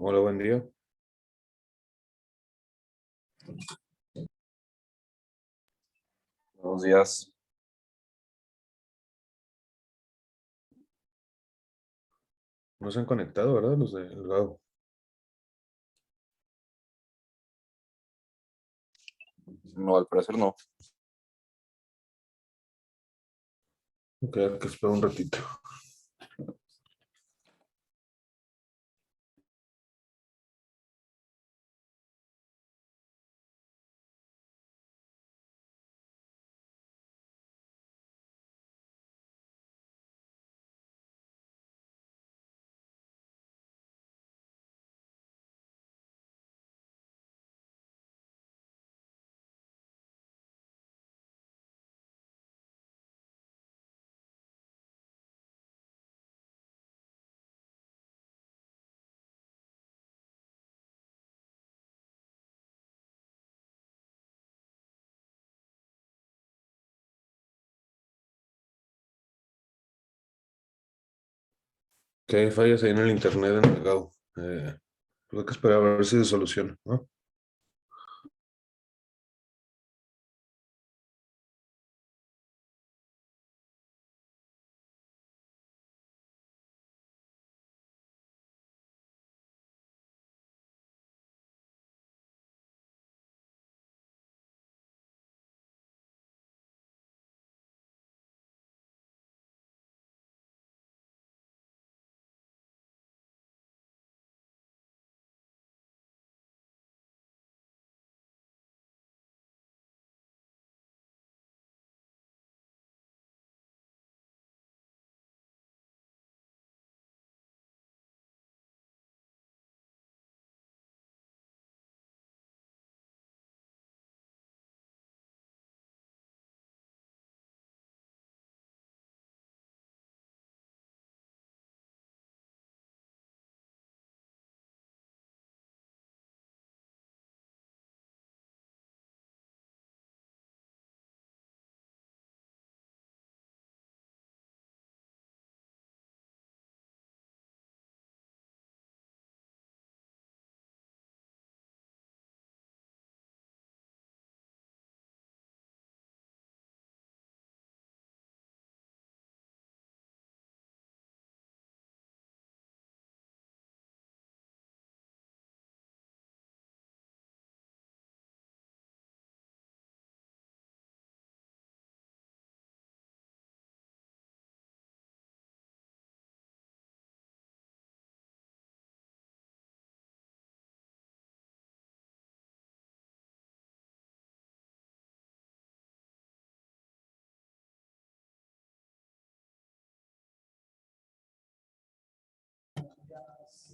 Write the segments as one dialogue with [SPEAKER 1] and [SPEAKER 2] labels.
[SPEAKER 1] Hola, buen día.
[SPEAKER 2] Buenos días.
[SPEAKER 1] No se han conectado, ¿verdad? Los de El Gado.
[SPEAKER 2] No, al parecer no.
[SPEAKER 1] Ok, hay que esperar un ratito. Que hay fallas ahí en el internet en El Gado. Pues hay que esperar a ver si se soluciona, ¿no?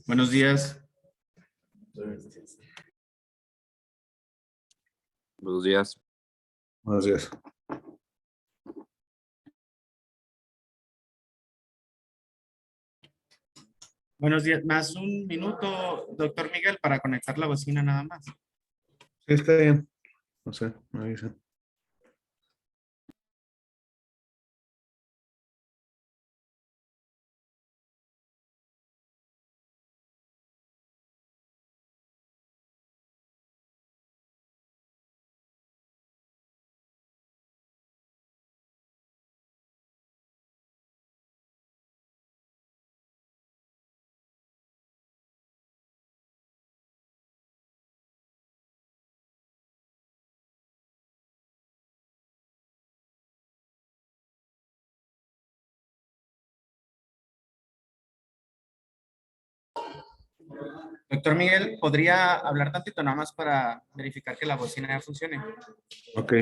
[SPEAKER 3] Buenos días.
[SPEAKER 2] Buenos días.
[SPEAKER 1] Buenos días.
[SPEAKER 3] Buenos días. Más un minuto, doctor Miguel, para conectar la bocina nada más.
[SPEAKER 1] Sí, está bien. No sé, me avisan.
[SPEAKER 3] Doctor Miguel, ¿podría hablar tantito nada más para verificar que la bocina ya funcione?
[SPEAKER 1] Ok,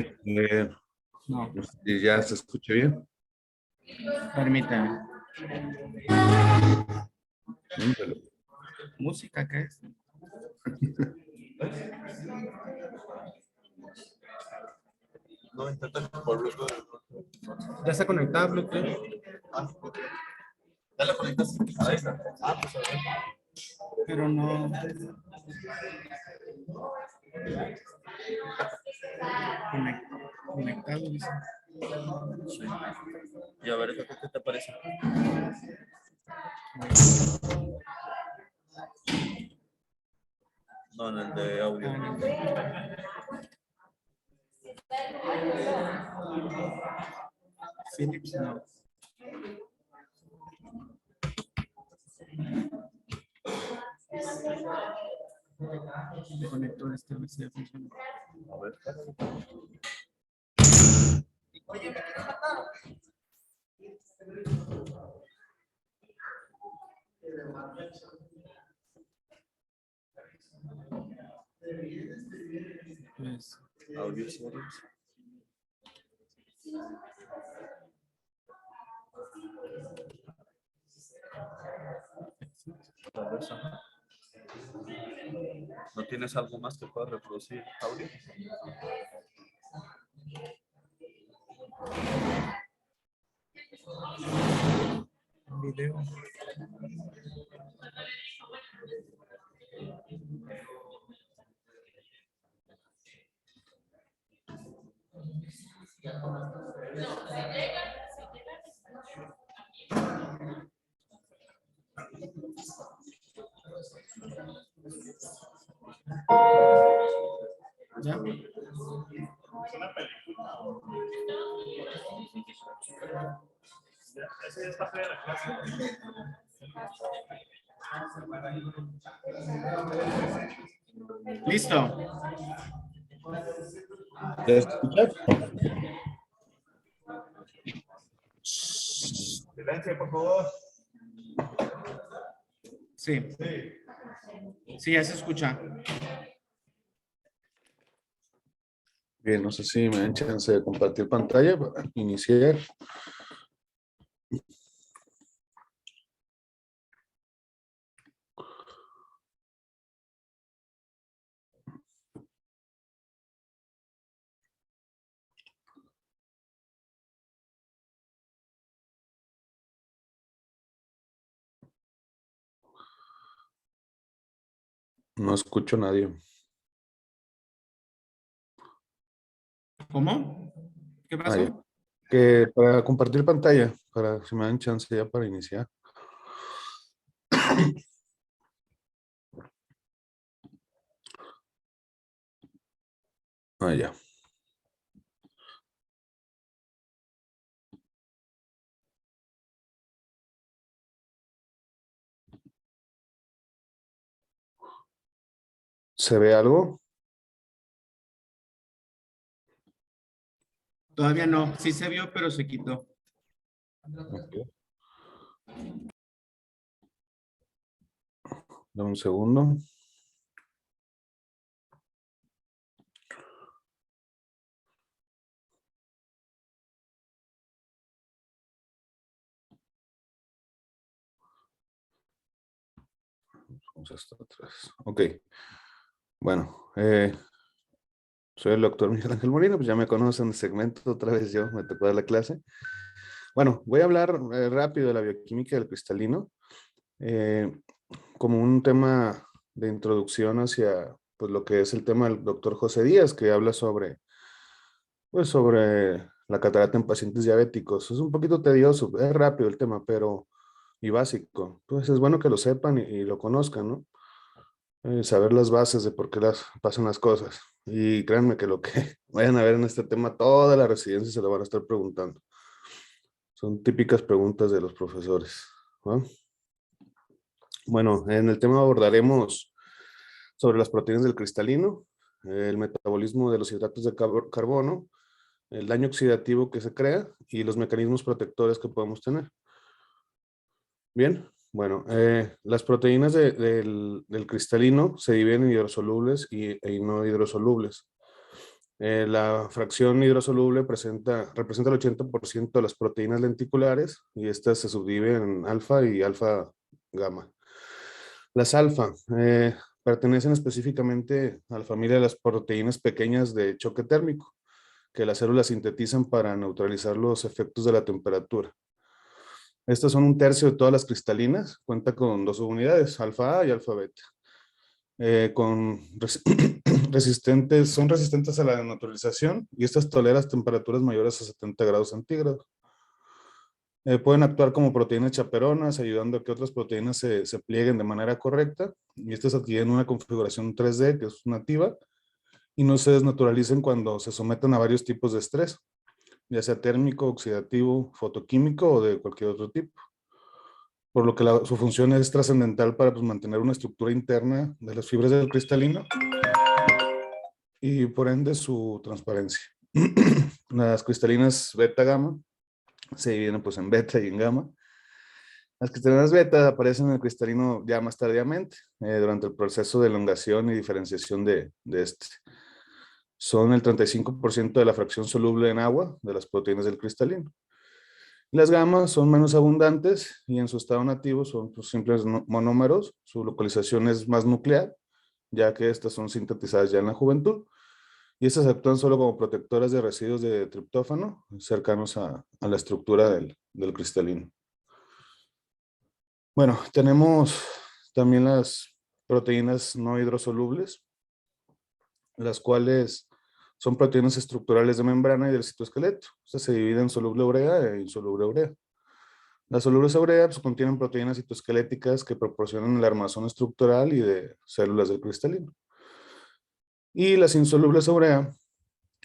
[SPEAKER 3] No,
[SPEAKER 1] no sé si ya se escucha bien.
[SPEAKER 3] permítame.
[SPEAKER 1] Ándale.
[SPEAKER 3] ¿Música qué es?
[SPEAKER 2] No, intenta por Bluetooth.
[SPEAKER 3] Ya está conectado, Bluetooth.
[SPEAKER 2] ¿Ya la conectas? Ahí está. Pues a ver.
[SPEAKER 3] Pero no. Conectado, dice.
[SPEAKER 2] Y a ver, ¿qué te parece? No, en el de audio.
[SPEAKER 3] Philips, no. Conector este, a ver si ya funciona.
[SPEAKER 2] A ver.
[SPEAKER 3] Pues,
[SPEAKER 2] Audio series. Tal vez, ajá. ¿No tienes algo más que pueda reproducir audio?
[SPEAKER 3] video. ¿Ya? Listo.
[SPEAKER 1] ¿Ya escuchas?
[SPEAKER 2] Silencio, por favor.
[SPEAKER 3] Sí. Sí, ya se escucha.
[SPEAKER 1] Bien, no sé si me dan chance de compartir pantalla para iniciar. No escucho a nadie.
[SPEAKER 3] ¿Cómo? ¿Qué
[SPEAKER 1] Ah,
[SPEAKER 3] pasó?
[SPEAKER 1] ya. Que para compartir pantalla, para si me dan chance ya para iniciar. Ah, ya. ¿Se ve algo?
[SPEAKER 3] Todavía no. Sí se vio, pero se quitó.
[SPEAKER 1] Ok. Dame un segundo. Vamos hasta atrás. Ok. Bueno, soy el doctor Miguel Ángel Molina, pues ya me conocen de segmento, otra vez yo, me tocó dar la clase. Bueno, voy a hablar rápido de la bioquímica del cristalino, como un tema de introducción hacia pues, lo que es el tema del doctor José Díaz, que habla sobre, pues, sobre la catarata en pacientes diabéticos. Es un poquito tedioso, es rápido el tema, pero y básico. Pues es bueno que lo sepan y lo conozcan, ¿no? Saber las bases de por qué pasan las cosas. Y créanme que lo que vayan a ver en este tema, toda la residencia se lo van a estar preguntando. Son típicas preguntas de los profesores, ¿no? Bueno, en el tema abordaremos sobre las proteínas del cristalino, el metabolismo de los hidratos de carbono, el daño oxidativo que se crea y los mecanismos protectores que podemos tener. Bien, bueno, las proteínas del cristalino se dividen en hidrosolubles y no hidrosolubles. La fracción hidrosoluble representa el 80% de las proteínas lenticulares y estas se subdividen en alfa y alfa gamma. Las alfa pertenecen específicamente a la familia de las proteínas pequeñas de choque térmico, que las células sintetizan para neutralizar los efectos de la temperatura. Estas son un tercio de todas las cristalinas, cuenta con dos subunidades, alfa A y alfa beta. Son resistentes a la naturalización y estas toleran temperaturas mayores a 70 grados centígrados. Pueden actuar como proteínas chaperonas, ayudando a que otras proteínas se plieguen de manera correcta. Y estas adquieren una configuración 3D que es nativa y no se desnaturalicen cuando se someten a varios tipos de estrés, ya sea térmico, oxidativo, fotoquímico o de cualquier otro tipo. Por lo que su función es trascendental para pues, mantener una estructura interna de las fibras del cristalino y por ende su transparencia. Las cristalinas beta-gamma se dividen pues, en beta y en gamma. Las cristalinas beta aparecen en el cristalino ya más tardíamente, durante el proceso de elongación y diferenciación de este. Son el 35% de la fracción soluble en agua de las proteínas del cristalino. Las gamas son menos abundantes y en su estado nativo son pues, simples monómeros. Su localización es más nuclear, ya que estas son sintetizadas ya en la juventud. Y estas actúan solo como protectoras de residuos de triptófano cercanos a la estructura del cristalino. Bueno, tenemos también las proteínas no hidrosolubles, las cuales son proteínas estructurales de membrana y del citoesqueleto. Estas se dividen en soluble urea e insoluble urea. Las solubles urea pues, contienen proteínas citoesqueléticas que proporcionan el armazón estructural y de células del cristalino. Y las insolubles urea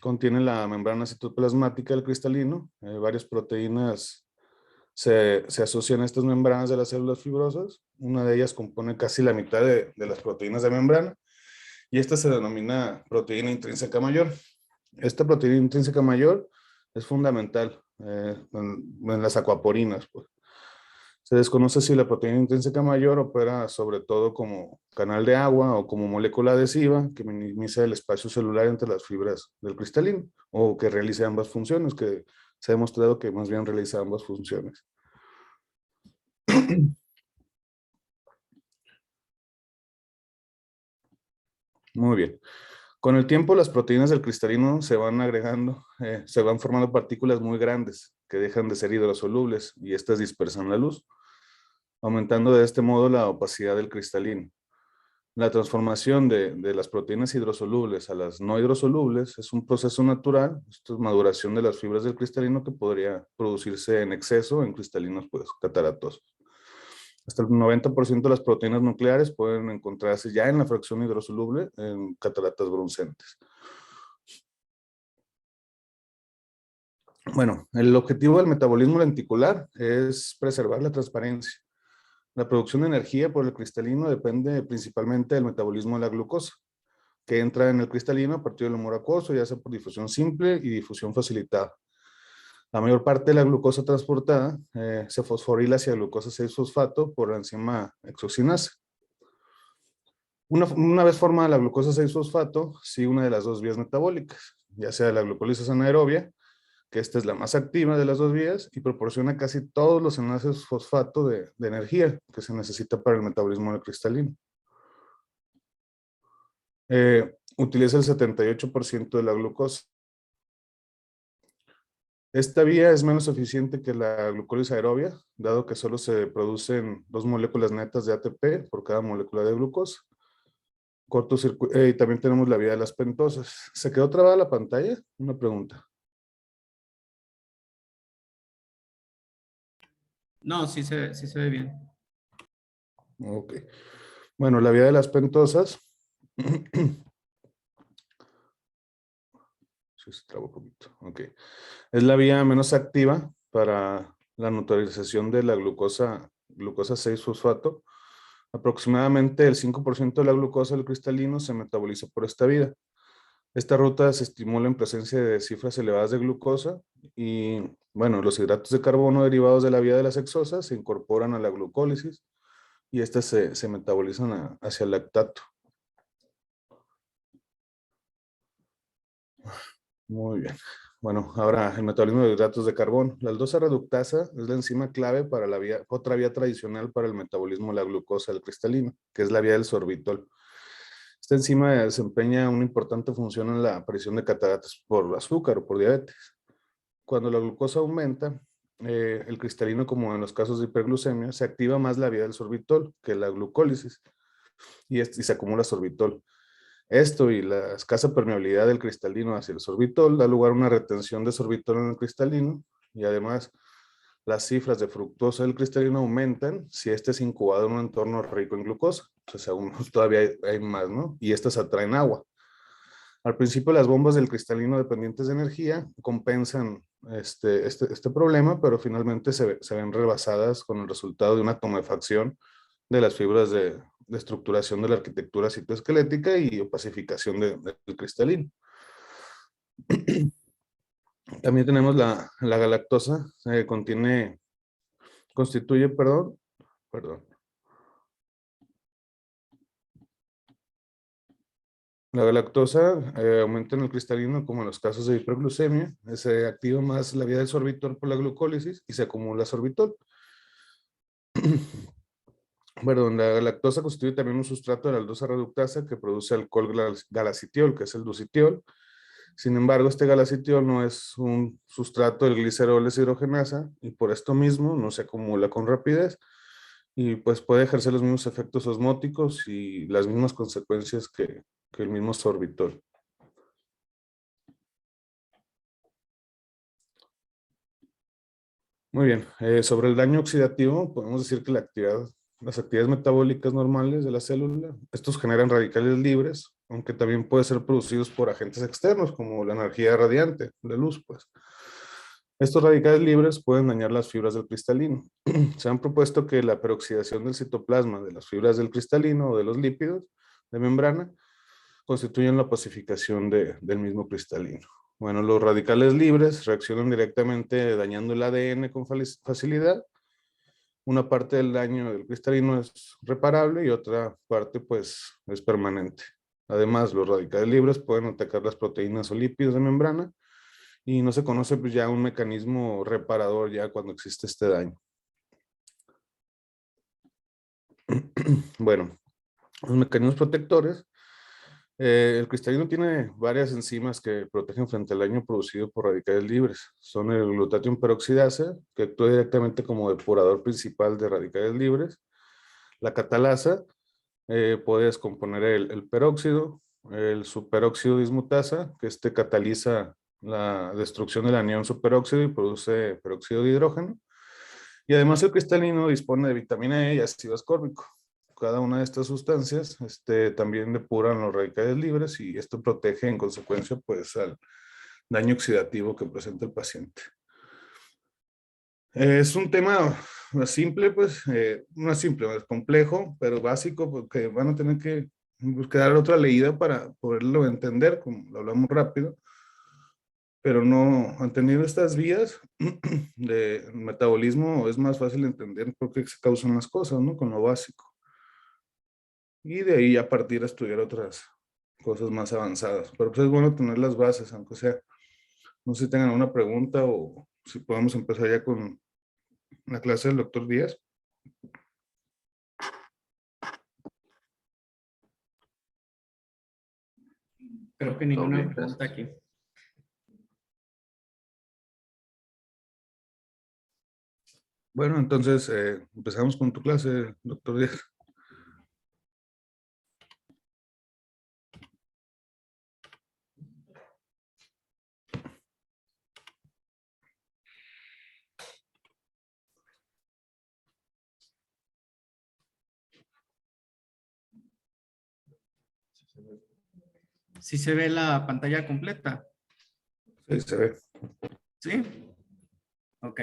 [SPEAKER 1] contienen la membrana citoplasmática del cristalino. Varias proteínas se asocian a estas membranas de las células fibrosas. Una de ellas compone casi la mitad de las proteínas de membrana y esta se denomina proteína intrínseca mayor. Esta proteína intrínseca mayor es fundamental en las acuaporinas. Pues. Se desconoce si la proteína intrínseca mayor opera sobre todo como canal de agua o como molécula adhesiva que minimiza el espacio celular entre las fibras del cristalino o que realice ambas funciones, que se ha demostrado que más bien realiza ambas funciones. Muy bien. Con el tiempo, las proteínas del cristalino se van agregando, se van formando partículas muy grandes que dejan de ser hidrosolubles y estas dispersan la luz, aumentando de este modo la opacidad del cristalino. La transformación de las proteínas hidrosolubles a las no hidrosolubles es un proceso natural, esto es maduración de las fibras del cristalino que podría producirse en exceso en cristalinos pues, cataratosos. Hasta el 90% de las proteínas nucleares pueden encontrarse ya en la fracción hidrosoluble en cataratas broncentes. Bueno, el objetivo del metabolismo lenticular es preservar la transparencia. La producción de energía por el cristalino depende principalmente del metabolismo de la glucosa, que entra en el cristalino a partir del humor acuoso, ya sea por difusión simple y difusión facilitada. La mayor parte de la glucosa transportada se fosforila hacia glucosa 6-fosfato por la enzima hexocinasa. Una vez formada la glucosa 6-fosfato, sigue una de las dos vías metabólicas, ya sea la glucólisis anaerobia, que esta es la más activa de las dos vías y proporciona casi todos los enlaces fosfato de energía que se necesita para el metabolismo del cristalino. Utiliza el 78% de la glucosa. Esta vía es menos eficiente que la glucólisis aerobia, dado que solo se producen 2 moléculas netas de ATP por cada molécula de glucosa. Y también tenemos la vía de las pentosas. ¿Se quedó trabada la pantalla? Una pregunta.
[SPEAKER 3] No, sí se ve bien.
[SPEAKER 1] Ok. Bueno, la vía de las pentosas. Sí, se trabó un poquito. Ok. Es la vía menos activa para la neutralización de la glucosa 6-fosfato. Aproximadamente el 5% de la glucosa del cristalino se metaboliza por esta vía. Esta ruta se estimula en presencia de cifras elevadas de glucosa y, bueno, los hidratos de carbono derivados de la vía de las hexosas se incorporan a la glucólisis y estas se metabolizan hacia el lactato. Muy bien. Bueno, ahora el metabolismo de hidratos de carbono. La aldosa reductasa es la enzima clave para otra vía tradicional para el metabolismo de la glucosa del cristalino, que es la vía del sorbitol. Esta enzima desempeña una importante función en la aparición de cataratas por azúcar o por diabetes. Cuando la glucosa aumenta, el cristalino, como en los casos de hiperglucemia, se activa más la vía del sorbitol que la glucólisis y se acumula sorbitol. Esto y la escasa permeabilidad del cristalino hacia el sorbitol da lugar a una retención de sorbitol en el cristalino y además las cifras de fructosa del cristalino aumentan si este es incubado en un entorno rico en glucosa. Entonces aún todavía hay más, ¿no? Y estas atraen agua. Al principio las bombas del cristalino dependientes de energía compensan este problema, pero finalmente se ven rebasadas con el resultado de una tumefacción de las fibras de estructuración de la arquitectura citoesquelética y opacificación del cristalino. También tenemos la galactosa, constituye, perdón. La galactosa aumenta en el cristalino como en los casos de hiperglucemia. Se activa más la vía del sorbitol por la glucólisis y se acumula sorbitol. Perdón, la galactosa constituye también un sustrato de la aldosa reductasa que produce alcohol galacitiol, que es el ducitiol. Sin embargo, este galacitiol no es un sustrato del glicerol deshidrogenasa y por esto mismo no se acumula con rapidez y pues puede ejercer los mismos efectos osmóticos y las mismas consecuencias que el mismo sorbitol. Muy bien, sobre el daño oxidativo, podemos decir que las actividades metabólicas normales de la célula, estos generan radicales libres, aunque también pueden ser producidos por agentes externos, como la energía radiante, la luz, pues. Estos radicales libres pueden dañar las fibras del cristalino. Se han propuesto que la peroxidación del citoplasma de las fibras del cristalino o de los lípidos de membrana constituyen la pacificación del mismo cristalino. Bueno, los radicales libres reaccionan directamente dañando el ADN con facilidad. Una parte del daño del cristalino es reparable y otra parte pues es permanente. Además, los radicales libres pueden atacar las proteínas o lípidos de membrana y no se conoce pues ya un mecanismo reparador ya cuando existe este daño. Bueno, los mecanismos protectores. El cristalino tiene varias enzimas que protegen frente al daño producido por radicales libres. Son el glutatión peroxidasa, que actúa directamente como depurador principal de radicales libres. La catalasa puede descomponer el peróxido. El superóxido dismutasa, que cataliza la destrucción del anión superóxido y produce peróxido de hidrógeno. Y además el cristalino dispone de vitamina E y ácido ascórbico. Cada una de estas sustancias también depuran los radicales libres y esto protege en consecuencia pues al daño oxidativo que presenta el paciente. Es un tema simple, pues, no es simple, es complejo, pero básico, porque van a tener que dar otra leída para poderlo entender, como lo hablamos rápido, pero no, han tenido estas vías de metabolismo, es más fácil entender por qué se causan las cosas, ¿no? Con lo básico. Y de ahí a partir a estudiar otras cosas más avanzadas. Pero pues es bueno tener las bases, aunque sea. No sé si tengan una pregunta o si podemos empezar ya con la clase del doctor Díaz.
[SPEAKER 3] Creo que ninguna pregunta aquí.
[SPEAKER 1] Bueno, entonces empezamos con tu clase, doctor Díaz.
[SPEAKER 3] ¿Sí se ve la pantalla completa?
[SPEAKER 1] Sí, se ve.
[SPEAKER 3] ¿Sí? Ok.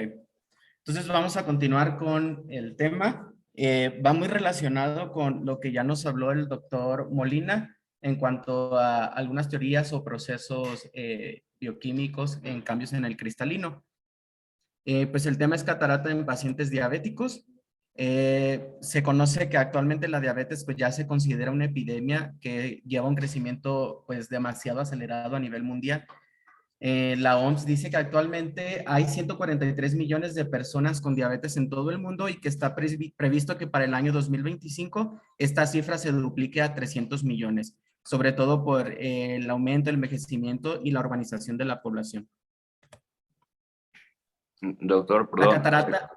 [SPEAKER 3] Entonces vamos a continuar con el tema. Va muy relacionado con lo que ya nos habló el doctor Molina en cuanto a algunas teorías o procesos bioquímicos en cambios en el cristalino. Pues el tema es catarata en pacientes diabéticos. Se conoce que actualmente la diabetes pues ya se considera una epidemia que lleva un crecimiento pues demasiado acelerado a nivel mundial. La OMS dice que actualmente hay 143 millones de personas con diabetes en todo el mundo y que está previsto que para el año 2025 esta cifra se duplique a 300 millones, sobre todo por el aumento, el envejecimiento y la urbanización de la población.
[SPEAKER 4] Doctor,
[SPEAKER 3] La
[SPEAKER 4] perdón,
[SPEAKER 3] catarata,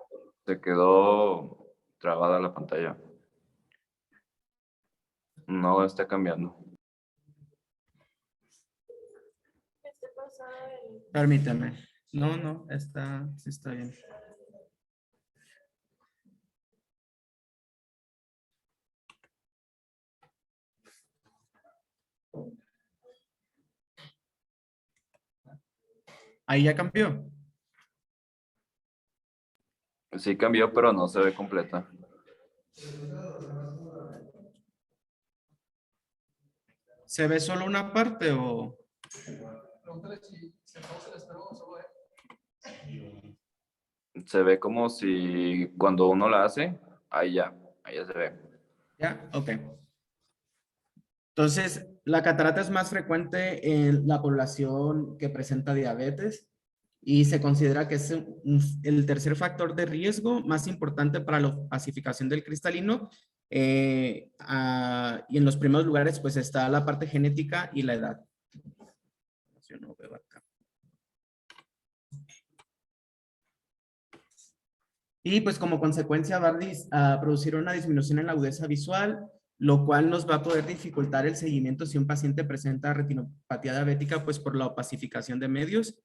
[SPEAKER 4] se quedó trabada la pantalla. No está cambiando.
[SPEAKER 3] permíteme. No, sí está bien. Ahí ya cambió.
[SPEAKER 4] Sí cambió, pero no se ve completa.
[SPEAKER 3] ¿Se ve solo una parte o...?
[SPEAKER 4] Se ve como si cuando uno la hace, ahí ya se ve.
[SPEAKER 3] ¿Ya? Ok. Entonces, la catarata es más frecuente en la población que presenta diabetes y se considera que es el tercer factor de riesgo más importante para la opacificación del cristalino. Y en los primeros lugares, pues está la parte genética y la edad. Yo no veo acá. Y pues como consecuencia va a producir una disminución en la agudeza visual, lo cual nos va a poder dificultar el seguimiento si un paciente presenta retinopatía diabética, pues por la opacificación de medios.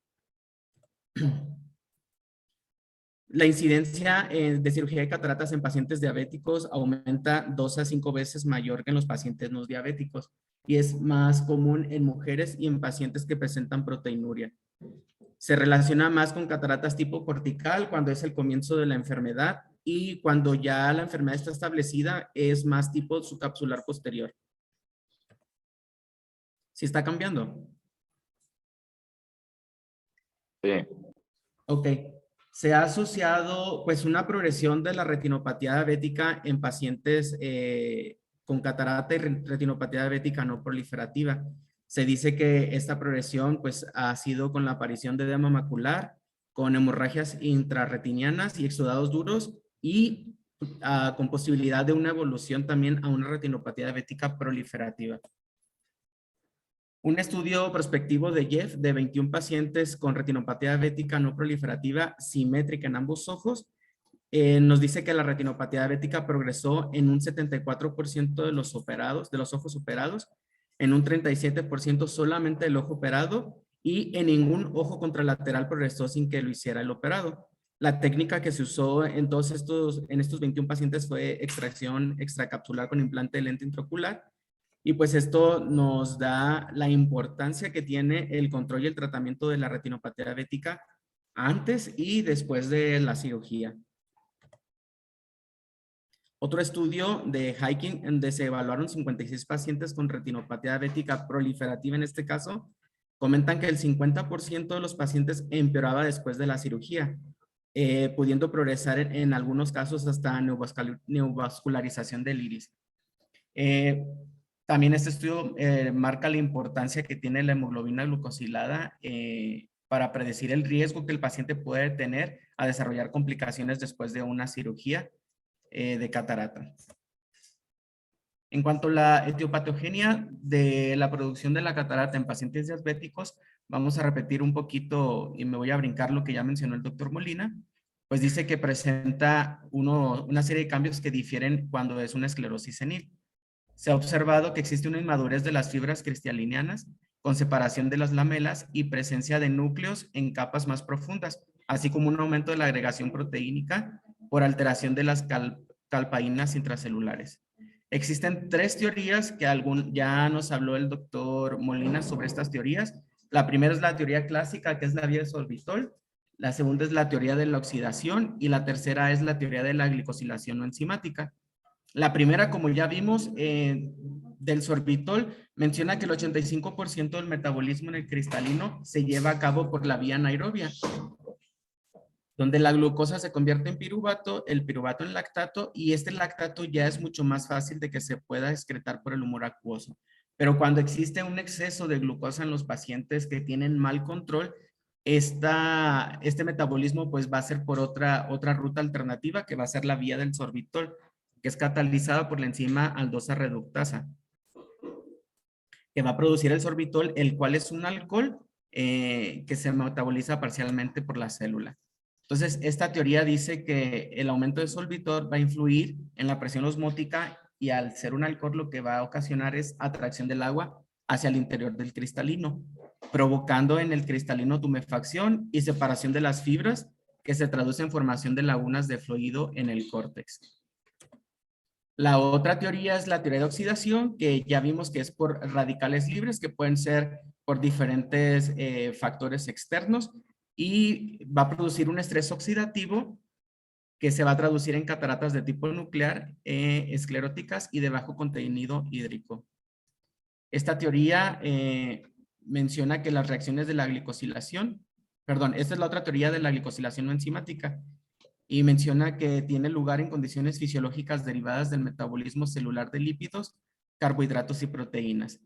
[SPEAKER 3] La incidencia de cirugía de cataratas en pacientes diabéticos aumenta 2 a 5 veces mayor que en los pacientes no diabéticos y es más común en mujeres y en pacientes que presentan proteinuria. Se relaciona más con cataratas tipo cortical cuando es el comienzo de la enfermedad y cuando ya la enfermedad está establecida es más tipo subcapsular posterior. ¿Sí está cambiando?
[SPEAKER 4] Sí.
[SPEAKER 3] Ok. Se ha asociado pues una progresión de la retinopatía diabética en pacientes con catarata y retinopatía diabética no proliferativa. Se dice que esta progresión pues ha sido con la aparición de edema macular, con hemorragias intrarretinianas y exudados duros y con posibilidad de una evolución también a una retinopatía diabética proliferativa. Un estudio prospectivo de Jeff de 21 pacientes con retinopatía diabética no proliferativa simétrica en ambos ojos nos dice que la retinopatía diabética progresó en un 74% de los operados, de los ojos operados, en un 37% solamente del ojo operado y en ningún ojo contralateral progresó sin que lo hiciera el operado. La técnica que se usó en estos 21 pacientes fue extracción extracapsular con implante de lente intraocular. Y pues esto nos da la importancia que tiene el control y el tratamiento de la retinopatía diabética antes y después de la cirugía. Otro estudio de Hiking, donde se evaluaron 56 pacientes con retinopatía diabética proliferativa en este caso, comentan que el 50% de los pacientes empeoraba después de la cirugía, pudiendo progresar en algunos casos hasta neovascularización del iris. También este estudio marca la importancia que tiene la hemoglobina glucosilada para predecir el riesgo que el paciente puede tener a desarrollar complicaciones después de una cirugía de catarata. En cuanto a la etiopatogenia de la producción de la catarata en pacientes diabéticos, vamos a repetir un poquito y me voy a brincar lo que ya mencionó el doctor Molina. Pues dice que presenta una serie de cambios que difieren cuando es una esclerosis senil. Se ha observado que existe una inmadurez de las fibras cristalinianas con separación de las lamelas y presencia de núcleos en capas más profundas, así como un aumento de la agregación proteínica por alteración de las calpaínas intracelulares. Existen 3 teorías que ya nos habló el doctor Molina sobre estas teorías. La primera es la teoría clásica, que es la vía de sorbitol. La segunda es la teoría de la oxidación y la tercera es la teoría de la glicosilación no enzimática. La primera, como ya vimos, del sorbitol, menciona que el 85% del metabolismo en el cristalino se lleva a cabo por la vía anaerobia, donde la glucosa se convierte en piruvato, el piruvato en lactato, y este lactato ya es mucho más fácil de que se pueda excretar por el humor acuoso. Pero cuando existe un exceso de glucosa en los pacientes que tienen mal control, este metabolismo pues va a ser por otra ruta alternativa, que va a ser la vía del sorbitol, que es catalizada por la enzima aldosa reductasa, que va a producir el sorbitol, el cual es un alcohol que se metaboliza parcialmente por la célula. Entonces, esta teoría dice que el aumento de sorbitol va a influir en la presión osmótica y al ser un alcohol lo que va a ocasionar es atracción del agua hacia el interior del cristalino, provocando en el cristalino tumefacción y separación de las fibras que se traduce en formación de lagunas de fluido en el córtex. La otra teoría es la teoría de oxidación, que ya vimos que es por radicales libres, que pueden ser por diferentes factores externos, y va a producir un estrés oxidativo que se va a traducir en cataratas de tipo nuclear, escleróticas y de bajo contenido hídrico. Esta teoría menciona que las reacciones de la glicosilación, perdón, esta es la otra teoría de la glicosilación no enzimática, y menciona que tiene lugar en condiciones fisiológicas derivadas del metabolismo celular de lípidos, carbohidratos y proteínas.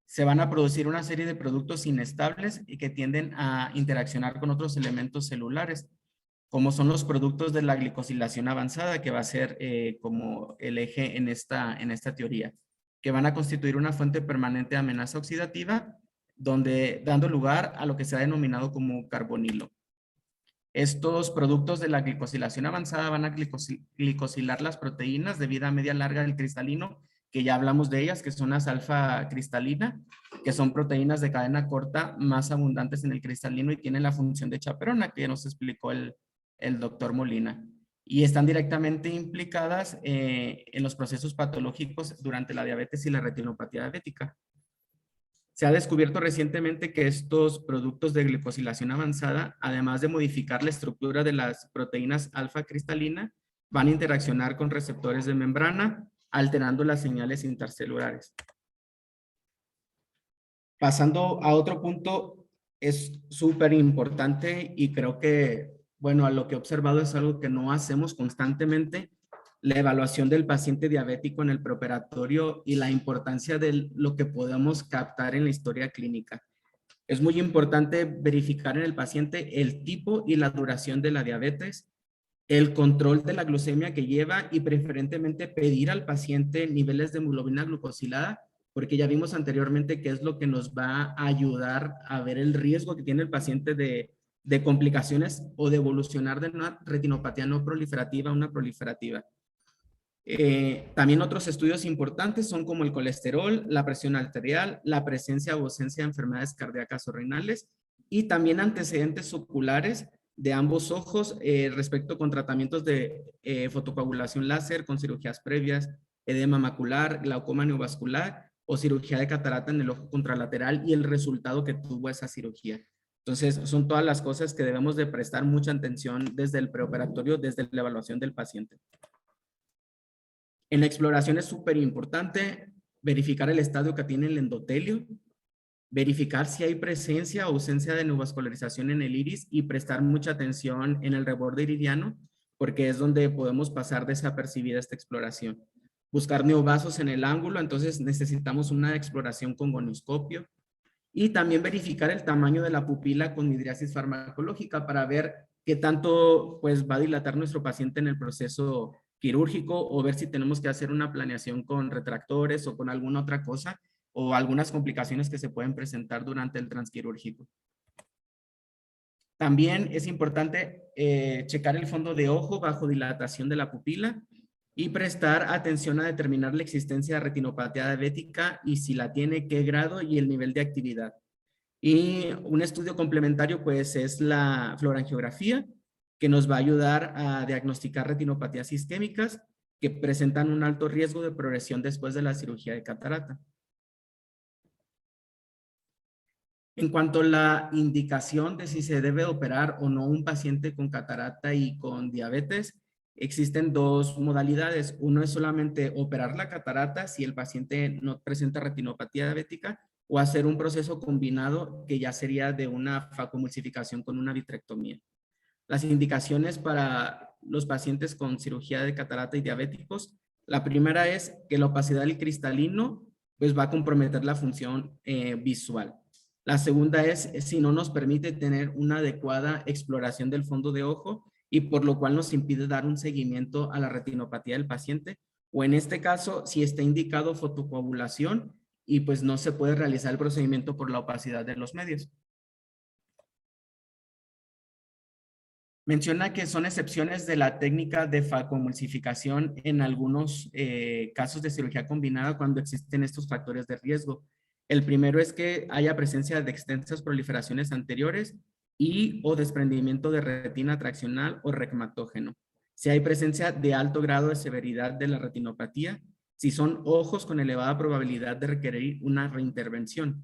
[SPEAKER 3] Se van a producir una serie de productos inestables y que tienden a interaccionar con otros elementos celulares, como son los productos de la glicosilación avanzada, que va a ser como el eje en esta teoría, que van a constituir una fuente permanente de amenaza oxidativa, dando lugar a lo que se ha denominado como carbonilo. Estos productos de la glicosilación avanzada van a glicosilar las proteínas de vida media larga del cristalino, que ya hablamos de ellas, que son las alfa cristalina, que son proteínas de cadena corta más abundantes en el cristalino y tienen la función de chaperona, que ya nos explicó el doctor Molina. Y están directamente implicadas en los procesos patológicos durante la diabetes y la retinopatía diabética. Se ha descubierto recientemente que estos productos de glicosilación avanzada, además de modificar la estructura de las proteínas alfa cristalina, van a interaccionar con receptores de membrana, alterando las señales intercelulares. Pasando a otro punto, es súper importante y creo que, bueno, a lo que he observado es algo que no hacemos constantemente, la evaluación del paciente diabético en el preoperatorio y la importancia de lo que podemos captar en la historia clínica. Es muy importante verificar en el paciente el tipo y la duración de la diabetes, el control de la glucemia que lleva y preferentemente pedir al paciente niveles de hemoglobina glucosilada, porque ya vimos anteriormente que es lo que nos va a ayudar a ver el riesgo que tiene el paciente de complicaciones o de evolucionar de una retinopatía no proliferativa a una proliferativa. También otros estudios importantes son como el colesterol, la presión arterial, la presencia o ausencia de enfermedades cardíacas o renales y también antecedentes oculares de ambos ojos respecto con tratamientos de fotocoagulación láser con cirugías previas, edema macular, glaucoma neovascular o cirugía de catarata en el ojo contralateral y el resultado que tuvo esa cirugía. Entonces, son todas las cosas que debemos de prestar mucha atención desde el preoperatorio, desde la evaluación del paciente. En la exploración es súper importante verificar el estadio que tiene el endotelio, verificar si hay presencia o ausencia de neovascularización en el iris y prestar mucha atención en el reborde iridiano, porque es donde podemos pasar desapercibida esta exploración. Buscar neovasos en el ángulo, entonces necesitamos una exploración con gonioscopio. Y también verificar el tamaño de la pupila con midriasis farmacológica para ver qué tanto pues, va a dilatar nuestro paciente en el proceso quirúrgico o ver si tenemos que hacer una planeación con retractores o con alguna otra cosa o algunas complicaciones que se pueden presentar durante el transquirúrgico. También es importante checar el fondo de ojo bajo dilatación de la pupila y prestar atención a determinar la existencia de retinopatía diabética y si la tiene, qué grado y el nivel de actividad. Y un estudio complementario pues es la fluorangiografía, que nos va a ayudar a diagnosticar retinopatías isquémicas que presentan un alto riesgo de progresión después de la cirugía de catarata. En cuanto a la indicación de si se debe operar o no un paciente con catarata y con diabetes, existen dos modalidades. Uno es solamente operar la catarata si el paciente no presenta retinopatía diabética o hacer un proceso combinado que ya sería de una facomulsificación con una vitrectomía. Las indicaciones para los pacientes con cirugía de catarata y diabéticos, la primera es que la opacidad del cristalino pues va a comprometer la función visual. La segunda es si no nos permite tener una adecuada exploración del fondo de ojo y por lo cual nos impide dar un seguimiento a la retinopatía del paciente, o en este caso si está indicado fotocoagulación y pues no se puede realizar el procedimiento por la opacidad de los medios. Menciona que son excepciones de la técnica de facomulsificación en algunos casos de cirugía combinada cuando existen estos factores de riesgo. El primero es que haya presencia de extensas proliferaciones anteriores y o desprendimiento de retina traccional o regmatógeno. si hay presencia de alto grado de severidad de la retinopatía, si son ojos con elevada probabilidad de requerir una reintervención.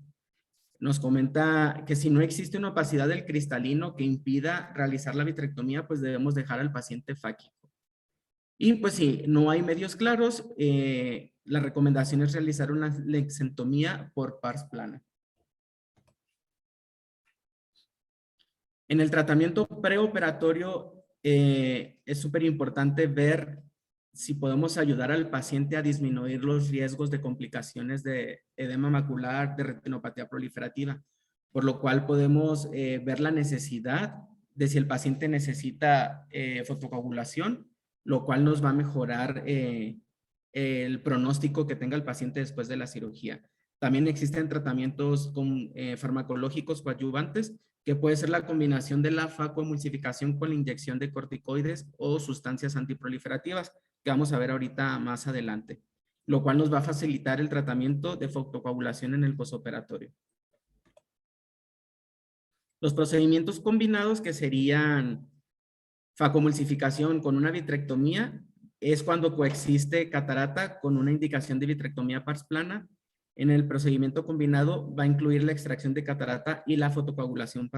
[SPEAKER 3] Nos comenta que si no existe una opacidad del cristalino que impida realizar la vitrectomía, pues debemos dejar al paciente fáquico. Y pues si no hay medios claros, la recomendación es realizar una lexentomía por pars plana. En el tratamiento preoperatorio es súper importante ver si podemos ayudar al paciente a disminuir los riesgos de complicaciones de edema macular, de retinopatía proliferativa, por lo cual podemos ver la necesidad de si el paciente necesita fotocoagulación, lo cual nos va a mejorar el pronóstico que tenga el paciente después de la cirugía. También existen tratamientos farmacológicos coadyuvantes, que puede ser la combinación de la facoemulsificación con la inyección de corticoides o sustancias antiproliferativas, que vamos a ver ahorita más adelante, lo cual nos va a facilitar el tratamiento de fotocoagulación en el posoperatorio. Los procedimientos combinados, que serían facoemulsificación con una vitrectomía, es cuando coexiste catarata con una indicación de vitrectomía pars plana. En el procedimiento combinado va a incluir la extracción de catarata y la fotocoagulación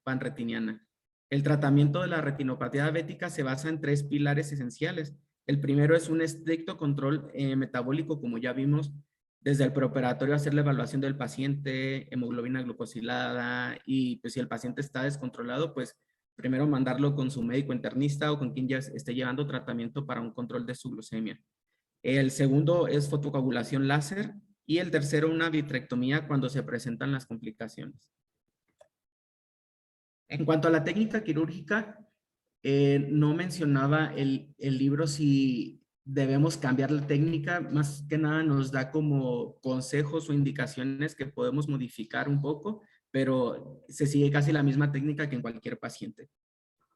[SPEAKER 3] panretiniana. El tratamiento de la retinopatía diabética se basa en 3 pilares esenciales. El primero es un estricto control metabólico, como ya vimos, desde el preoperatorio hacer la evaluación del paciente, hemoglobina glucosilada, y pues si el paciente está descontrolado, pues primero mandarlo con su médico internista o con quien ya esté llevando tratamiento para un control de su glucemia. El segundo es fotocoagulación láser, y el tercero una vitrectomía cuando se presentan las complicaciones. En cuanto a la técnica quirúrgica, no mencionaba el libro si debemos cambiar la técnica, más que nada nos da como consejos o indicaciones que podemos modificar un poco, pero se sigue casi la misma técnica que en cualquier paciente.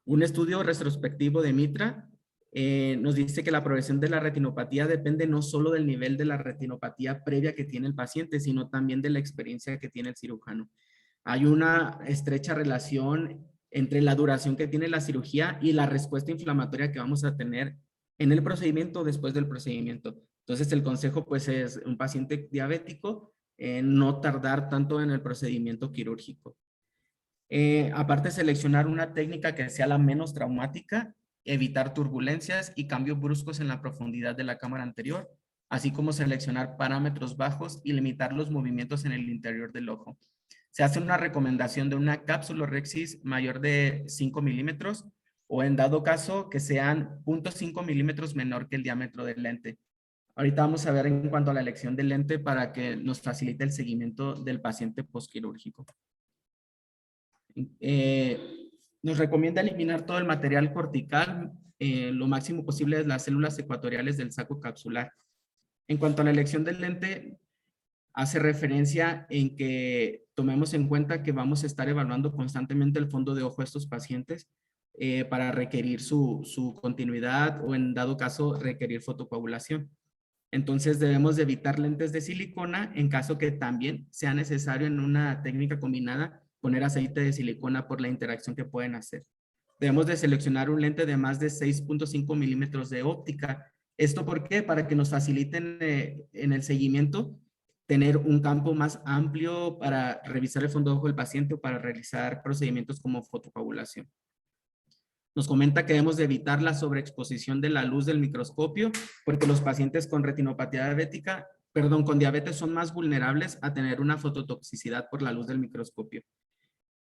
[SPEAKER 3] Un estudio retrospectivo de Mitra nos dice que la progresión de la retinopatía depende no solo del nivel de la retinopatía previa que tiene el paciente, sino también de la experiencia que tiene el cirujano. Hay una estrecha relación entre la duración que tiene la cirugía y la respuesta inflamatoria que vamos a tener en el procedimiento después del procedimiento. Entonces el consejo pues es un paciente diabético, no tardar tanto en el procedimiento quirúrgico. Aparte, seleccionar una técnica que sea la menos traumática, evitar turbulencias y cambios bruscos en la profundidad de la cámara anterior, así como seleccionar parámetros bajos y limitar los movimientos en el interior del ojo. Se hace una recomendación de una capsulorhexis mayor de 5 milímetros o en dado caso que sean 0.5 milímetros menor que el diámetro del lente. Ahorita vamos a ver en cuanto a la elección del lente para que nos facilite el seguimiento del paciente postquirúrgico. Nos recomienda eliminar todo el material cortical, lo máximo posible de las células ecuatoriales del saco capsular. En cuanto a la elección del lente, hace referencia en que tomemos en cuenta que vamos a estar evaluando constantemente el fondo de ojo de estos pacientes para requerir su continuidad o en dado caso requerir fotocoagulación. Entonces debemos de evitar lentes de silicona en caso que también sea necesario en una técnica combinada poner aceite de silicona por la interacción que pueden hacer. Debemos de seleccionar un lente de más de 6.5 milímetros de óptica. ¿Esto por qué? Para que nos faciliten en el seguimiento tener un campo más amplio para revisar el fondo de ojo del paciente o para realizar procedimientos como fotocoagulación. Nos comenta que debemos de evitar la sobreexposición de la luz del microscopio porque los pacientes con retinopatía diabética, con diabetes son más vulnerables a tener una fototoxicidad por la luz del microscopio.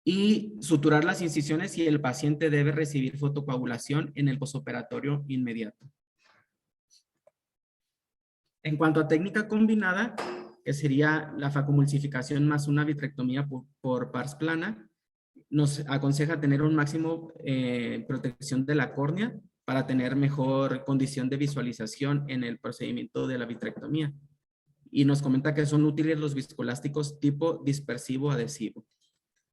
[SPEAKER 3] Y suturar las incisiones y el paciente debe recibir fotocoagulación en el posoperatorio inmediato. En cuanto a técnica combinada, que sería la facoemulsificación más una vitrectomía por pars plana, nos aconseja tener un máximo protección de la córnea para tener mejor condición de visualización en el procedimiento de la vitrectomía. Y nos comenta que son útiles los viscoelásticos tipo dispersivo adhesivo.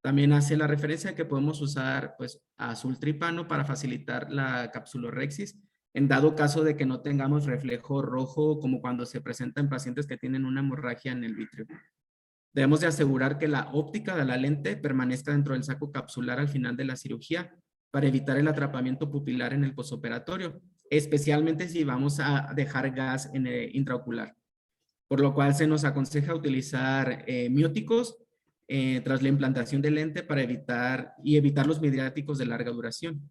[SPEAKER 3] También hace la referencia que podemos usar pues azul tripano para facilitar la capsulorhexis en dado caso de que no tengamos reflejo rojo como cuando se presenta en pacientes que tienen una hemorragia en el vítreo. Debemos de asegurar que la óptica de la lente permanezca dentro del saco capsular al final de la cirugía para evitar el atrapamiento pupilar en el posoperatorio. especialmente si vamos a dejar gas en el intraocular. Por lo cual se nos aconseja utilizar mióticos tras la implantación del lente para evitar los midriáticos de larga duración.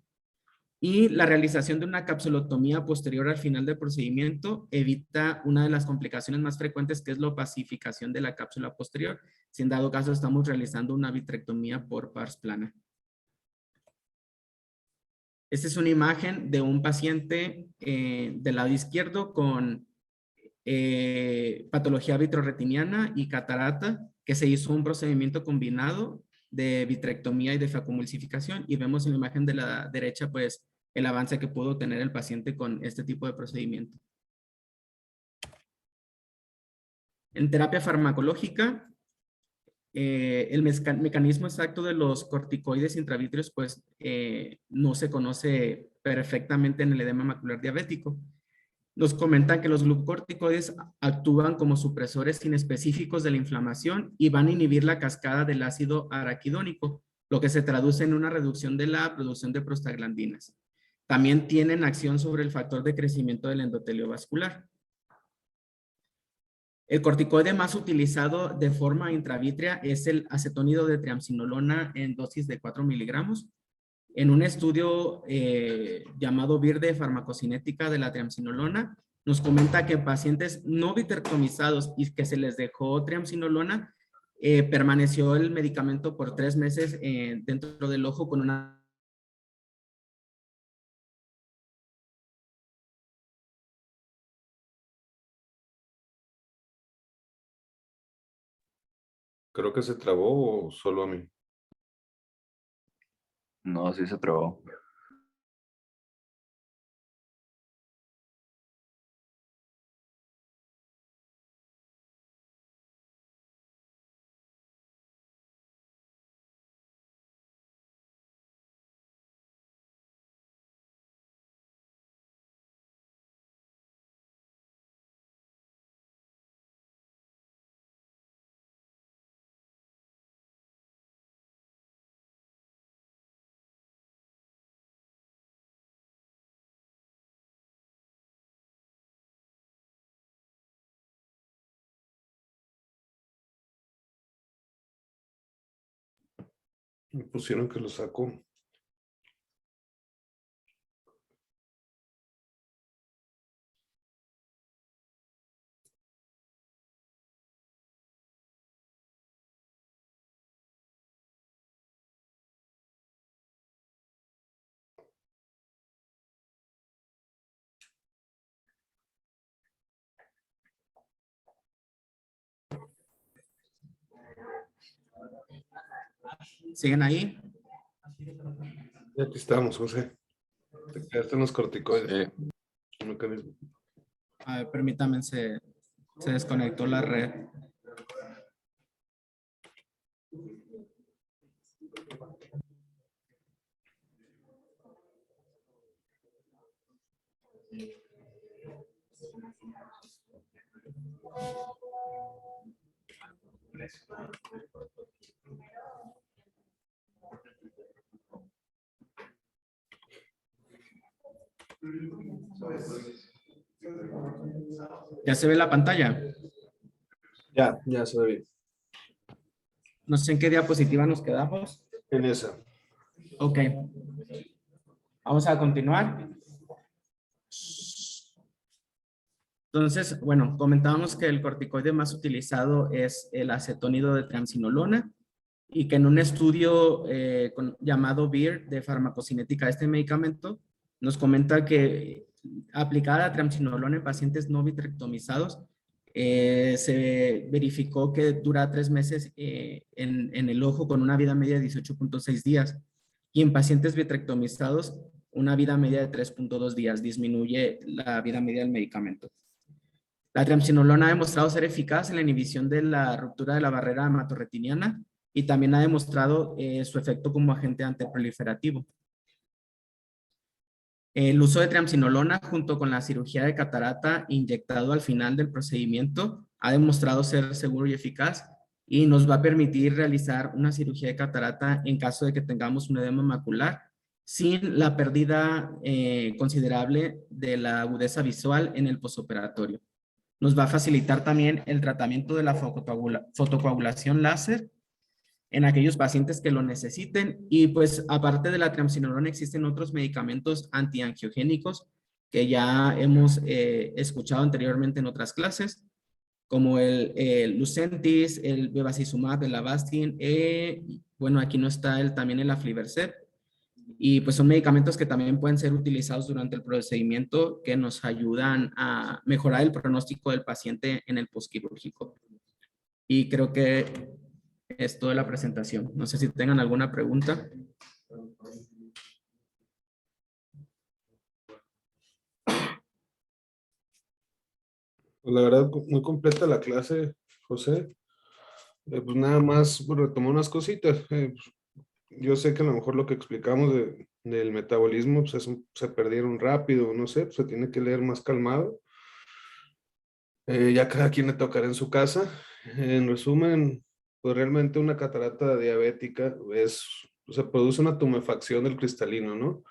[SPEAKER 3] Y la realización de una capsulotomía posterior al final del procedimiento evita una de las complicaciones más frecuentes, que es la opacificación de la cápsula posterior, si en dado caso estamos realizando una vitrectomía por pars plana. Esta es una imagen de un paciente del lado izquierdo con patología vitrorretiniana y catarata, que se hizo un procedimiento combinado de vitrectomía y de facomulsificación, y vemos en la imagen de la derecha pues el avance que pudo tener el paciente con este tipo de procedimiento. En terapia farmacológica, el mecanismo exacto de los corticoides intravítreos pues no se conoce perfectamente en el edema macular diabético. Nos comentan que los glucocorticoides actúan como supresores inespecíficos de la inflamación y van a inhibir la cascada del ácido araquidónico, lo que se traduce en una reducción de la producción de prostaglandinas. También tienen acción sobre el factor de crecimiento del endotelio vascular. El corticoide más utilizado de forma intravítrea es el acetónido de triamcinolona en dosis de 4 miligramos. En un estudio llamado BIR de farmacocinética de la triamcinolona, nos comenta que en pacientes no vitrectomizados y que se les dejó triamcinolona, permaneció el medicamento por 3 meses dentro del ojo con una...
[SPEAKER 1] Creo que se trabó o solo a mí.
[SPEAKER 4] No, sí se trabó.
[SPEAKER 1] Me pusieron que lo sacó.
[SPEAKER 3] ¿Siguen ahí?
[SPEAKER 1] Ya aquí estamos, José. Te quedaste en los corticoides.
[SPEAKER 4] Sí.
[SPEAKER 1] El mecanismo.
[SPEAKER 3] A ver, permítanme, se desconectó la red. ¿Ya se ve la pantalla?
[SPEAKER 1] Ya se ve bien.
[SPEAKER 3] No sé en qué diapositiva nos quedamos.
[SPEAKER 1] En esa.
[SPEAKER 3] Ok. Vamos a continuar. Entonces, bueno, comentábamos que el corticoide más utilizado es el acetónido de triamcinolona y que en un estudio llamado BIR de farmacocinética de este medicamento, nos comenta que aplicada la triamcinolona en pacientes no vitrectomizados, se verificó que dura 3 meses en el ojo con una vida media de 18.6 días y en pacientes vitrectomizados una vida media de 3.2 días, disminuye la vida media del medicamento. La triamcinolona ha demostrado ser eficaz en la inhibición de la ruptura de la barrera hematorretiniana y también ha demostrado su efecto como agente antiproliferativo. El uso de triamcinolona junto con la cirugía de catarata inyectado al final del procedimiento ha demostrado ser seguro y eficaz y nos va a permitir realizar una cirugía de catarata en caso de que tengamos un edema macular sin la pérdida considerable de la agudeza visual en el posoperatorio. Nos va a facilitar también el tratamiento de la fotocoagulación láser en aquellos pacientes que lo necesiten. Y pues aparte de la triamcinolona existen otros medicamentos antiangiogénicos que ya hemos escuchado anteriormente en otras clases, como el Lucentis, el bevacizumab, el Avastin, bueno, aquí no está también el aflibercept, y pues son medicamentos que también pueden ser utilizados durante el procedimiento que nos ayudan a mejorar el pronóstico del paciente en el postquirúrgico. Y creo que es toda la presentación. No sé si tengan alguna pregunta.
[SPEAKER 1] Pues la verdad, muy completa la clase, José. Pues nada más retomar unas cositas. Pues, yo sé que a lo mejor lo que explicamos del metabolismo pues se perdieron rápido, no sé, pues se tiene que leer más calmado. Ya cada quien le tocará en su casa. En resumen, pues realmente una catarata diabética se produce una tumefacción del cristalino, ¿no?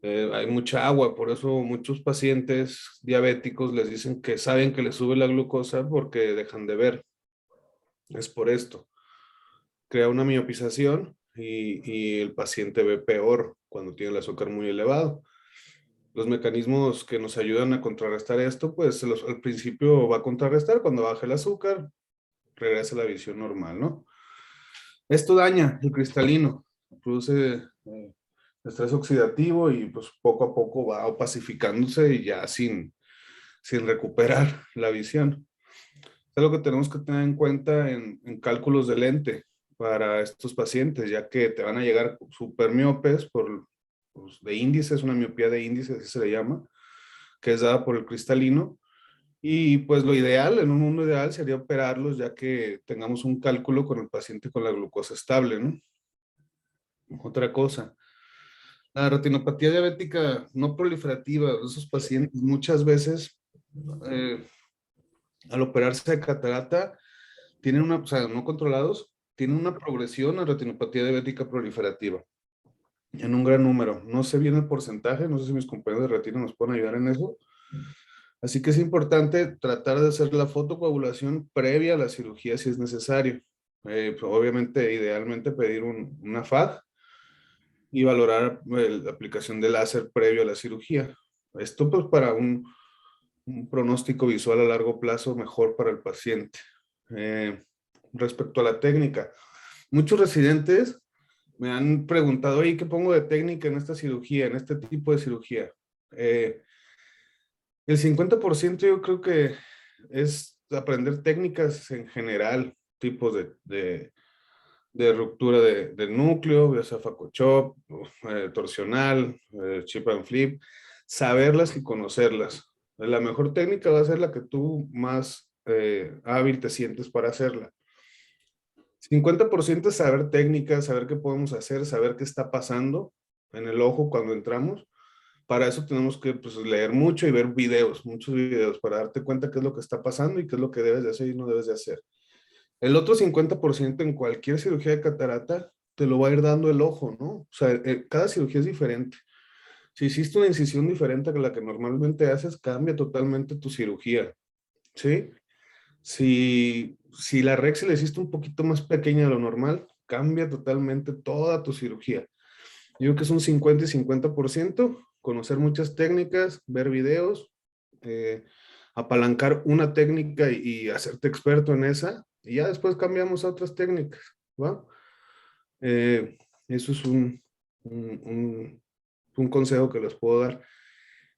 [SPEAKER 1] Hay mucha agua, por eso muchos pacientes diabéticos les dicen que saben que les sube la glucosa porque dejan de ver. Es por esto. Crea una miopización y el paciente ve peor cuando tiene el azúcar muy elevado. Los mecanismos que nos ayudan a contrarrestar esto, pues al principio va a contrarrestar, cuando baja el azúcar, regresa a la visión normal, ¿no? Esto daña el cristalino, produce estrés oxidativo y pues poco a poco va opacificándose y ya sin recuperar la visión. Es algo que tenemos que tener en cuenta en cálculos de lente para estos pacientes, ya que te van a llegar súper miopes pues, de índice, es una miopía de índice, así se le llama, que es dada por el cristalino. Y pues lo ideal, en un mundo ideal, sería operarlos ya que tengamos un cálculo con el paciente con la glucosa estable, ¿no? Otra cosa, la retinopatía diabética no proliferativa, esos pacientes muchas veces eh, al operarse de catarata tienen o sea, no controlados, tienen una progresión a retinopatía diabética proliferativa en un gran número. No sé bien el porcentaje, no sé si mis compañeros de retina nos pueden ayudar en eso. Así que es importante tratar de hacer la fotocoagulación previa a la cirugía si es necesario. Pues, obviamente, idealmente pedir una FAG y valorar la aplicación de láser previo a la cirugía. Esto pues para un pronóstico visual a largo plazo mejor para el paciente. Respecto a la técnica, muchos residentes me han preguntado, oye, ¿qué pongo de técnica en esta cirugía, en este tipo de cirugía? El 50% yo creo que es aprender técnicas en general, tipos de ruptura del núcleo, ya sea Faco-Chop, torsional, chip and flip, saberlas y conocerlas. La mejor técnica va a ser la que tú más hábil te sientes para hacerla. 50% es saber técnicas, saber qué podemos hacer, saber qué está pasando en el ojo cuando entramos. Para eso tenemos que pues, leer mucho y ver videos, muchos videos, para darte cuenta qué es lo que está pasando y qué es lo que debes de hacer y no debes de hacer. El otro 50% en cualquier cirugía de catarata te lo va a ir dando el ojo, ¿no? O sea, cada cirugía es diferente. Si hiciste una incisión diferente a la que normalmente haces, cambia totalmente tu cirugía, ¿sí? Si la Rex la hiciste un poquito más pequeña de lo normal, cambia totalmente toda tu cirugía. Yo creo que es un 50 y 50%, conocer muchas técnicas, ver videos, apalancar una técnica y hacerte experto en esa, y ya después cambiamos a otras técnicas, ¿va? Eso es un consejo que les puedo dar.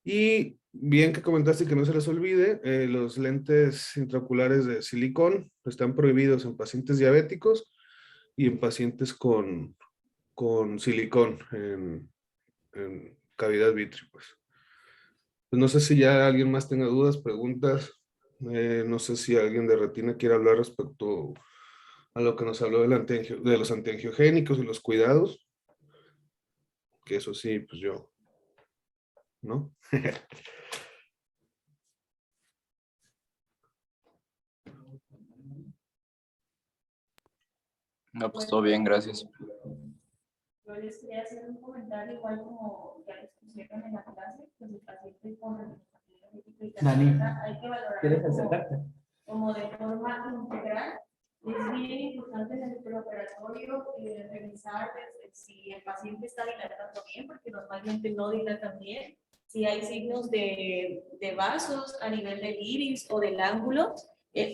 [SPEAKER 1] Y bien que comentaste que no se les olvide, los lentes intraoculares de silicón están prohibidos en pacientes diabéticos y en pacientes con silicón en cavidad vitrea. Pues no sé si ya alguien más tenga dudas, preguntas. No sé si alguien de retina quiere hablar respecto a lo que nos habló de los antiangiogénicos y los cuidados. Que eso sí, pues yo, ¿no?
[SPEAKER 4] No, pues todo bien, gracias.
[SPEAKER 5] Yo les quería hacer un comentario igual como ya les pusieron en la clase, pues el paciente con retinopatía diabética y
[SPEAKER 3] Dani,
[SPEAKER 5] catarata hay que valorarlo
[SPEAKER 3] ¿quieres
[SPEAKER 5] como,
[SPEAKER 3] acercarte?
[SPEAKER 5] como de forma integral. Es bien importante en el preoperatorio revisar si el paciente está dilatando bien, porque normalmente no dilatan bien, si hay signos de vasos a nivel del iris o del ángulo.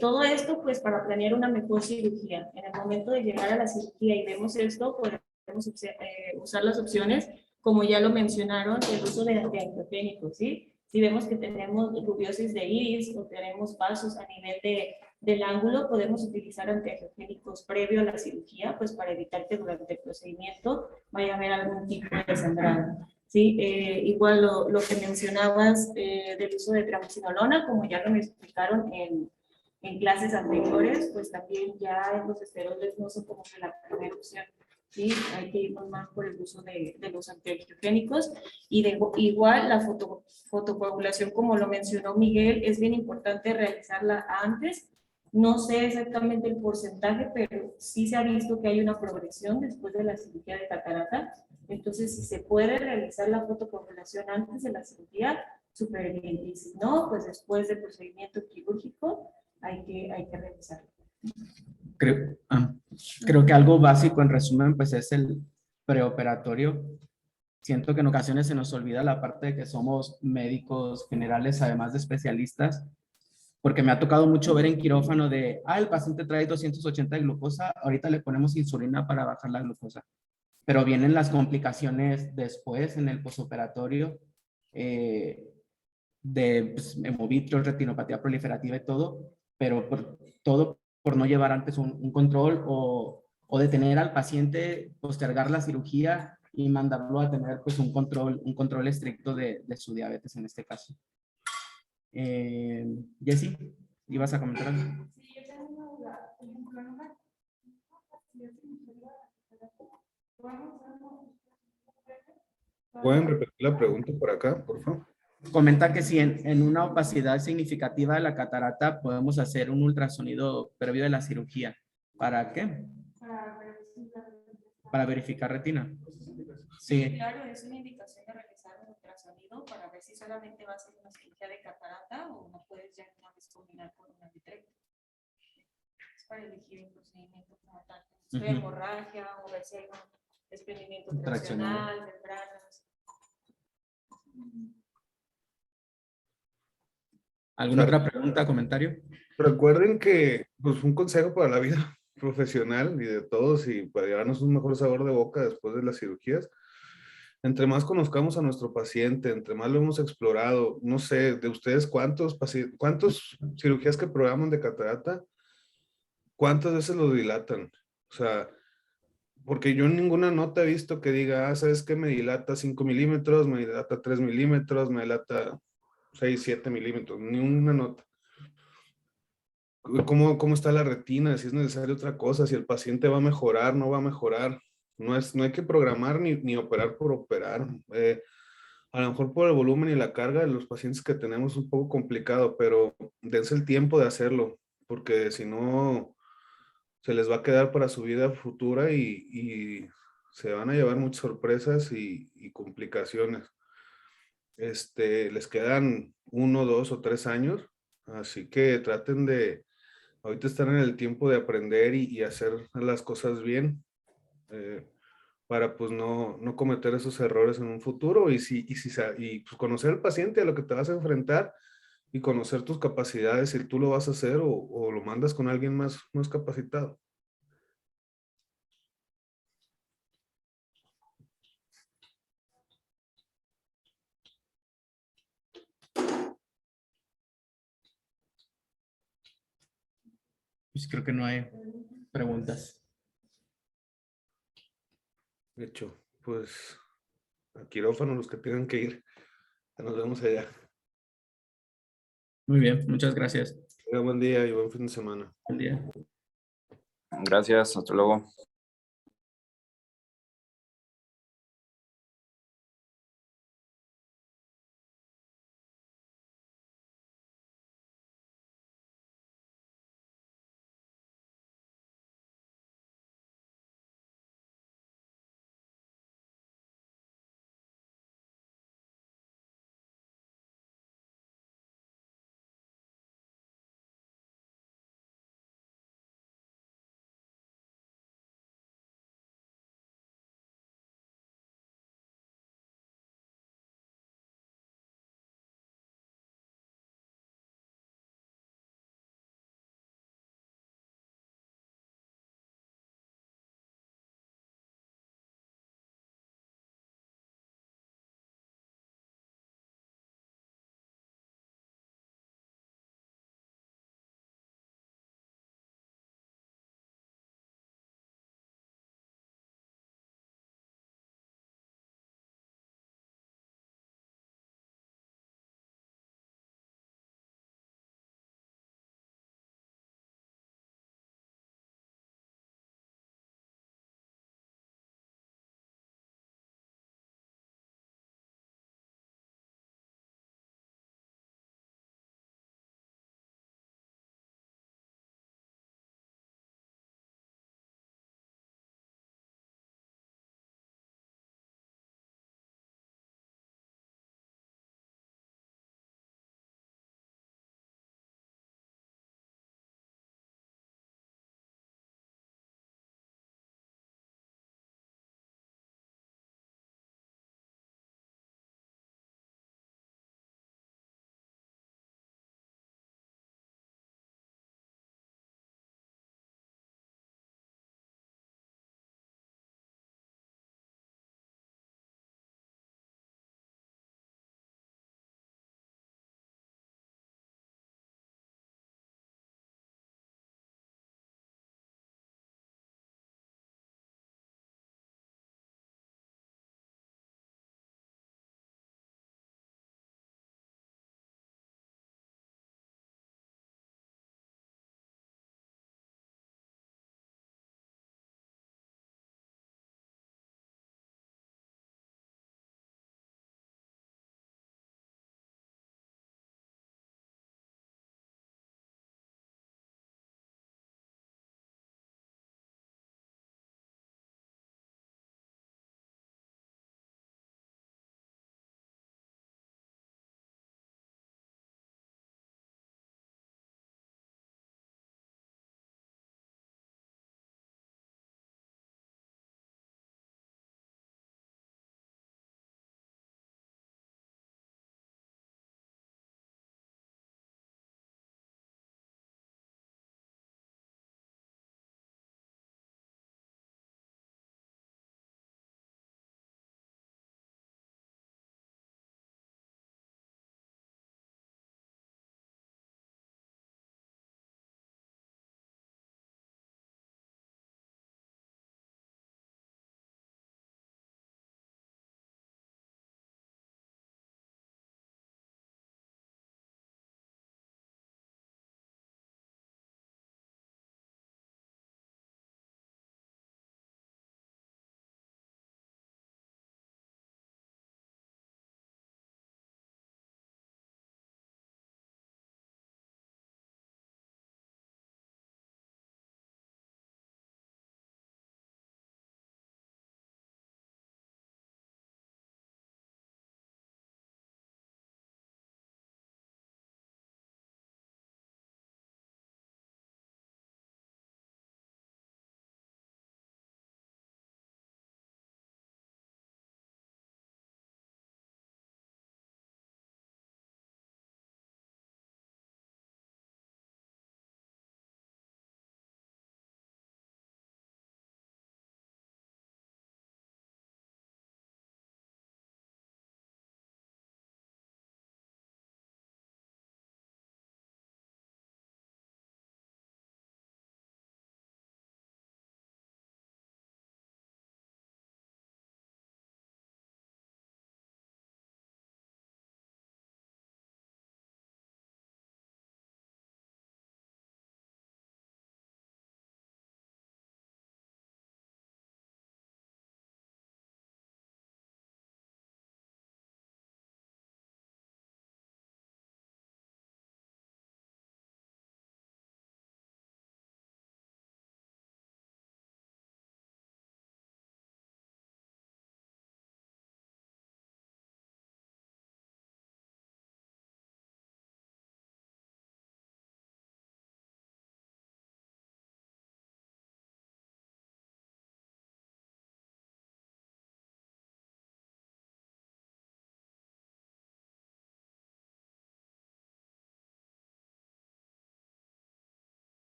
[SPEAKER 5] Todo esto pues para planear una mejor cirugía. En el momento de llegar a la cirugía y vemos esto, podemos usar las opciones, como ya lo mencionaron, el uso de antiangiogénicos, ¿sí? Si vemos que tenemos rubiosis de iris o tenemos vasos a nivel del ángulo, podemos utilizar antiangiogénicos previo a la cirugía, pues para evitar que durante el procedimiento vaya a haber algún tipo de sangrado. Sí, igual lo que mencionabas del uso de triamcinolona, como ya lo me explicaron en clases anteriores, pues también ya los esteroides no son como que la primera opción. Sí, hay que irnos más por el uso de los antiangiogénicos y igual la fotocoagulación, como lo mencionó Miguel, es bien importante realizarla antes. No sé exactamente el porcentaje, pero sí se ha visto que hay una progresión después de la cirugía de catarata. Entonces, si se puede realizar la fotocoagulación antes de la cirugía, súper bien. Y si no, pues después del procedimiento quirúrgico hay que realizarlo.
[SPEAKER 3] Creo que algo básico en resumen pues es el preoperatorio. Siento que en ocasiones se nos olvida la parte de que somos médicos generales, además de especialistas, porque me ha tocado mucho ver en quirófano de, el paciente trae 280 de glucosa, ahorita le ponemos insulina para bajar la glucosa. Pero vienen las complicaciones después en el posoperatorio de pues, hemovitrio, retinopatía proliferativa y todo, pero todo por no llevar antes un control o detener al paciente, postergar la cirugía y mandarlo a tener pues un control estricto de su diabetes en este caso. Jessy, ¿ibas a comentar algo?
[SPEAKER 5] Sí, yo tengo una duda. Por ejemplo, en una
[SPEAKER 1] ¿Pueden repetir la pregunta por acá, por favor?
[SPEAKER 3] Comenta que si en una opacidad significativa de la catarata podemos hacer un ultrasonido previo de la cirugía. ¿Para qué? Para verificar retina.
[SPEAKER 5] Sí,
[SPEAKER 3] Sí.
[SPEAKER 5] claro, es una indicación de realizar un ultrasonido para ver si solamente va a ser una cirugía de catarata o no puedes ya una vez combinar con una vitrectomía. Es para elegir un procedimiento como tal. Si hay hemorragia o ver si hay un desprendimiento traccional, membranas.
[SPEAKER 3] ¿Alguna otra pregunta, comentario?
[SPEAKER 1] Recuerden que, pues, un consejo para la vida profesional y de todos y para llevarnos un mejor sabor de boca después de las cirugías, entre más conozcamos a nuestro paciente, entre más lo hemos explorado, no sé, de ustedes cuántos cirugías que programan de catarata, cuántas veces lo dilatan. O sea, porque yo en ninguna nota he visto que diga, ¿sabes qué? Me dilata 5 milímetros, me dilata 3 milímetros, me dilata 6, 7 milímetros, ni una nota. ¿Cómo está la retina? Si es necesaria otra cosa, si el paciente va a mejorar, no va a mejorar. No hay que programar ni operar por operar. A lo mejor por el volumen y la carga de los pacientes que tenemos es un poco complicado, pero dense el tiempo de hacerlo, porque si no, se les va a quedar para su vida futura y se van a llevar muchas sorpresas y complicaciones. Les quedan 1, 2 o 3 años, así que traten de ahorita están en el tiempo de aprender y hacer las cosas bien para pues no cometer esos errores en un futuro y pues conocer al paciente a lo que te vas a enfrentar y conocer tus capacidades, si tú lo vas a hacer o lo mandas con alguien más capacitado.
[SPEAKER 3] Pues creo que no hay preguntas.
[SPEAKER 1] De hecho, pues a quirófano los que tengan que ir. Nos vemos allá.
[SPEAKER 3] Muy bien, muchas gracias.
[SPEAKER 1] Buen día y buen fin de semana.
[SPEAKER 3] Buen día.
[SPEAKER 4] Gracias, hasta luego.